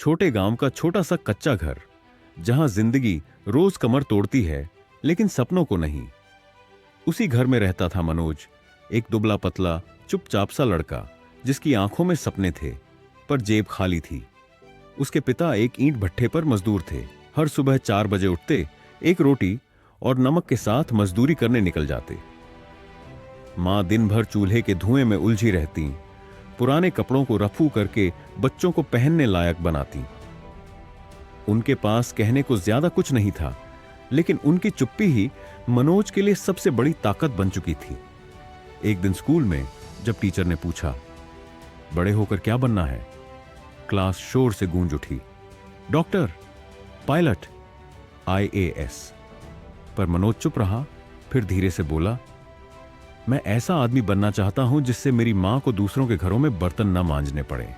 छोटे गांव का छोटा सा कच्चा घर, जहां जिंदगी रोज कमर तोड़ती है लेकिन सपनों को नहीं। उसी घर में रहता था मनोज, एक दुबला पतला चुपचाप सा लड़का जिसकी आंखों में सपने थे पर जेब खाली थी। उसके पिता एक ईंट भट्ठे पर मजदूर थे। हर सुबह 4 बजे उठते, एक रोटी और नमक के साथ मजदूरी करने निकल जाते। मां दिन भर चूल्हे के धुएं में उलझी रहती, पुराने कपड़ों को रफू करके बच्चों को पहनने लायक बनाती। उनके पास कहने को ज्यादा कुछ नहीं था, लेकिन उनकी चुप्पी ही मनोज के लिए सबसे बड़ी ताकत बन चुकी थी। एक दिन स्कूल में जब टीचर ने पूछा, बड़े होकर क्या बनना है, क्लास शोर से गूंज उठी। Doctor, pilot, IAS। पर मनोज चुप रहा, फिर धीरे से बोला, मैं ऐसा आदमी बनना चाहता हूं जिससे मेरी मां को दूसरों के घरों में बर्तन न मांजने पड़े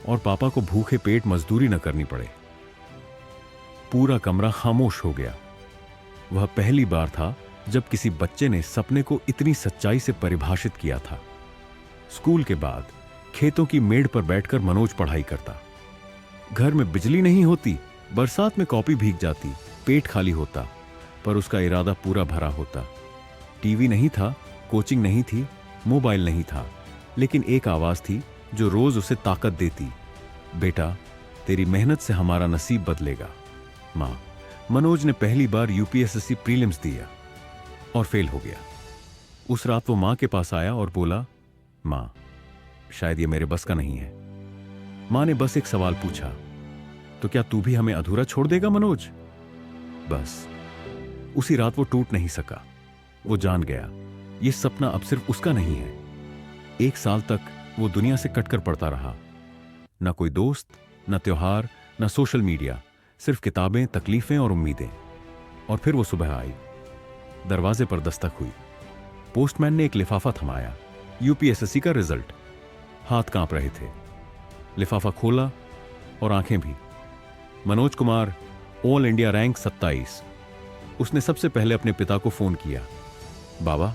और पापा को भूखे पेट मजदूरी न करनी पड़े। पूरा कमरा खामोश हो गया। वह पहली बार था जब किसी बच्चे ने सपने को इतनी सच्चाई से परिभाषित किया था। स्कूल के बाद खेतों की मेड़ पर बैठकर मनोज पढ़ाई करता। घर में बिजली नहीं होती, बरसात में कॉपी भीग जाती, पेट खाली होता, पर उसका इरादा पूरा भरा होता। टीवी नहीं था, कोचिंग नहीं थी, मोबाइल नहीं था, लेकिन एक आवाज थी जो रोज उसे ताकत देती, बेटा तेरी मेहनत से हमारा नसीब बदलेगा। मां। मनोज ने पहली बार UPSSC प्रीलिम्स दिया और फेल हो गया। उस रात वो मां के पास आया और बोला, मां शायद ये मेरे बस का नहीं है। मां ने बस एक सवाल पूछा, तो क्या तू भी हमें अधूरा छोड़ देगा मनोज? बस उसी रात वो टूट नहीं सका। वो जान गया ये सपना अब सिर्फ उसका नहीं है। 1 साल तक वो दुनिया से कटकर पड़ता रहा। न कोई दोस्त, न त्योहार, न सोशल मीडिया, सिर्फ किताबें, तकलीफें और उम्मीदें। और फिर वो सुबह आई। दरवाजे पर दस्तक हुई। पोस्टमैन ने एक लिफाफा थमाया, UPSSC का रिजल्ट। हाथ कांप रहे थे। लिफाफा खोला और आंखें भी। Manoj Kumar, all India rank 27। उसने सबसे पहले अपने पिता को फोन किया, बाबा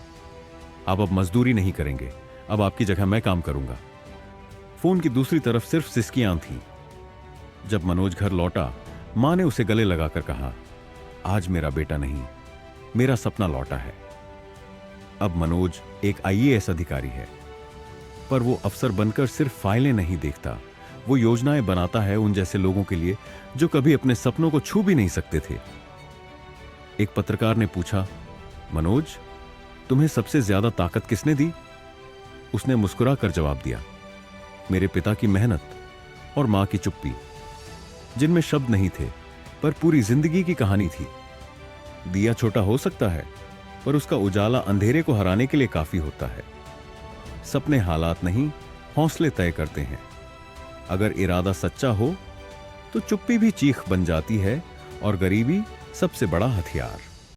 आप अब मजदूरी नहीं करेंगे, अब आपकी जगह मैं काम करूंगा। फोन की दूसरी तरफ सिर्फ सिसकियां थीं। जब मनोज घर लौटा, मां ने उसे गले लगाकर कहा, आज मेरा बेटा नहीं, मेरा सपना लौटा है। अब मनोज एक IAS अधिकारी है, पर वो अफसर बनकर सिर्फ फाइलें नहीं देखता, वो योजनाएं बनाता है उन जैसे लोगों के लिए जो कभी अपने सपनों को छू भी नहीं सकते थे। एक पत्रकार ने पूछा, मनोज तुम्हें सबसे ज्यादा ताकत किसने दी? उसने मुस्कुराकर जवाब दिया, मेरे पिता की मेहनत और मां की चुप्पी, जिनमें शब्द नहीं थे पर पूरी जिंदगी की कहानी थी। दिया छोटा हो सकता है, पर उसका उजाला अंधेरे को हराने के लिए काफी होता है। सपने हालात नहीं, हौसले तय करते हैं। अगर इरादा सच्चा हो तो चुप्पी भी चीख बन जाती है और गरीबी सबसे बड़ा हथियार।